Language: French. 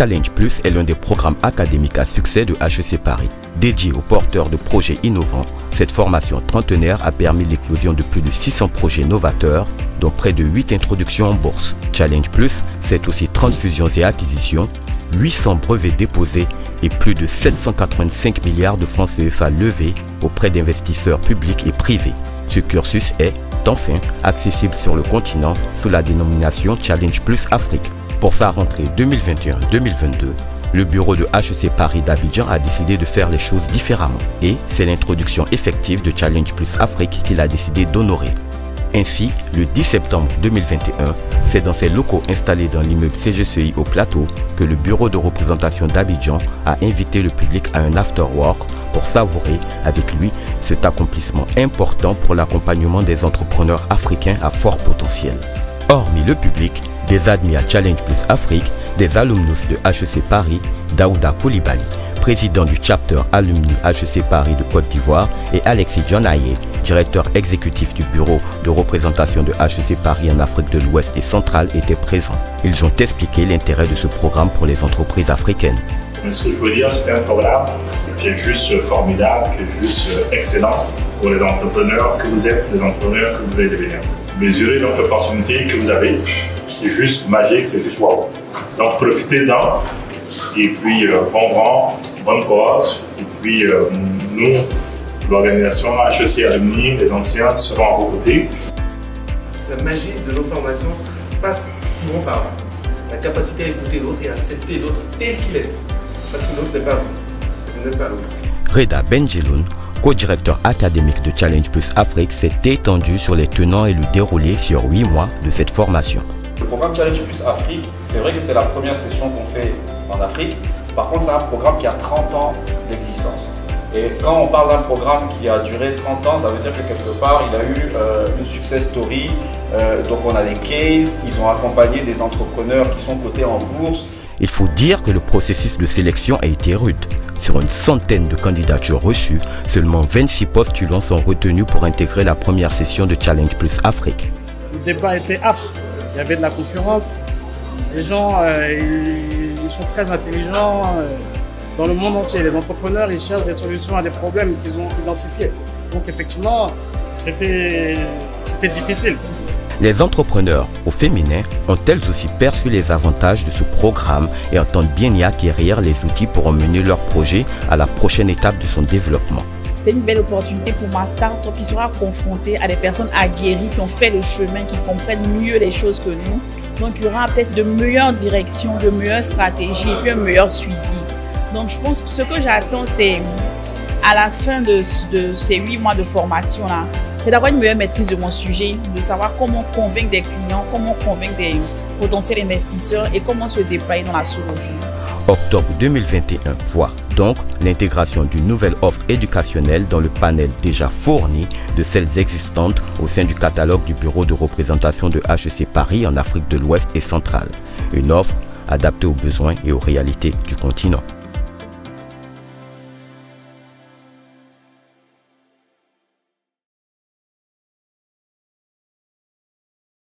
Challenge Plus est l'un des programmes académiques à succès de HEC Paris. Dédié aux porteurs de projets innovants, cette formation trentenaire a permis l'éclosion de plus de 600 projets novateurs, dont près de 8 introductions en bourse. Challenge Plus, c'est aussi 30 fusions et acquisitions, 800 brevets déposés et plus de 785 milliards de francs CFA levés auprès d'investisseurs publics et privés. Ce cursus est, enfin, accessible sur le continent sous la dénomination Challenge Plus Afrique. Pour sa rentrée 2021-2022, le bureau de HEC Paris d'Abidjan a décidé de faire les choses différemment et c'est l'introduction effective de Challenge Plus Afrique qu'il a décidé d'honorer. Ainsi, le 10 septembre 2021, c'est dans ses locaux installés dans l'immeuble CGCI au Plateau que le bureau de représentation d'Abidjan a invité le public à un after-work pour savourer avec lui cet accomplissement important pour l'accompagnement des entrepreneurs africains à fort potentiel. Hormis le public, des admis à Challenge Plus Afrique, des alumnus de HEC Paris, Daouda Koulibaly, président du chapter alumni HEC Paris de Côte d'Ivoire, et Alexis Johnaye, directeur exécutif du bureau de représentation de HEC Paris en Afrique de l'Ouest et centrale, étaient présents. Ils ont expliqué l'intérêt de ce programme pour les entreprises africaines. Ce qu'il faut dire, c'est un programme qui est juste formidable, qui est juste excellent pour les entrepreneurs que vous êtes, les entrepreneurs que vous voulez devenir. Mesurez donc l'opportunité que vous avez, c'est juste magique, c'est juste wow. Donc profitez-en, et puis bon vent, bonne cause, et puis nous, l'organisation HEC Alumni, les anciens seront à vos côtés. La magie de nos formations passe souvent par là. La capacité à écouter l'autre et à accepter l'autre tel qu'il est. Parce que l'autre n'est pas vous, vous n'êtes pas l'autre. Reda Benjeloun, co-directeur académique de Challenge Plus Afrique, s'est étendu sur les tenants et le déroulé sur 8 mois de cette formation. Le programme Challenge Plus Afrique, c'est vrai que c'est la première session qu'on fait en Afrique. Par contre, c'est un programme qui a 30 ans d'existence. Et quand on parle d'un programme qui a duré 30 ans, ça veut dire que quelque part, il a eu une success story. Donc on a des cases, ils ont accompagné des entrepreneurs qui sont cotés en bourse. Il faut dire que le processus de sélection a été rude. Sur une centaine de candidatures reçues, seulement 26 postulants sont retenus pour intégrer la première session de Challenge Plus Afrique. Le débat était âpre, il y avait de la concurrence. Les gens ils sont très intelligents dans le monde entier. Les entrepreneurs, ils cherchent des solutions à des problèmes qu'ils ont identifiés. Donc effectivement, c'était difficile. Les entrepreneurs au féminin ont elles aussi perçu les avantages de ce programme et entendent bien y acquérir les outils pour emmener leur projet à la prochaine étape de son développement. C'est une belle opportunité pour ma start-up qui sera confrontée à des personnes aguerries qui ont fait le chemin, qui comprennent mieux les choses que nous. Donc il y aura peut-être de meilleures directions, de meilleures stratégies et puis un meilleur suivi. Donc je pense que ce que j'attends, c'est à la fin de ces 8 mois de formation-là, c'est d'avoir une meilleure maîtrise de mon sujet, de savoir comment convaincre des clients, comment convaincre des potentiels investisseurs et comment se déployer dans la sous-région. Octobre 2021 voit donc l'intégration d'une nouvelle offre éducationnelle dans le panel déjà fourni de celles existantes au sein du catalogue du bureau de représentation de HEC Paris en Afrique de l'Ouest et centrale. Une offre adaptée aux besoins et aux réalités du continent.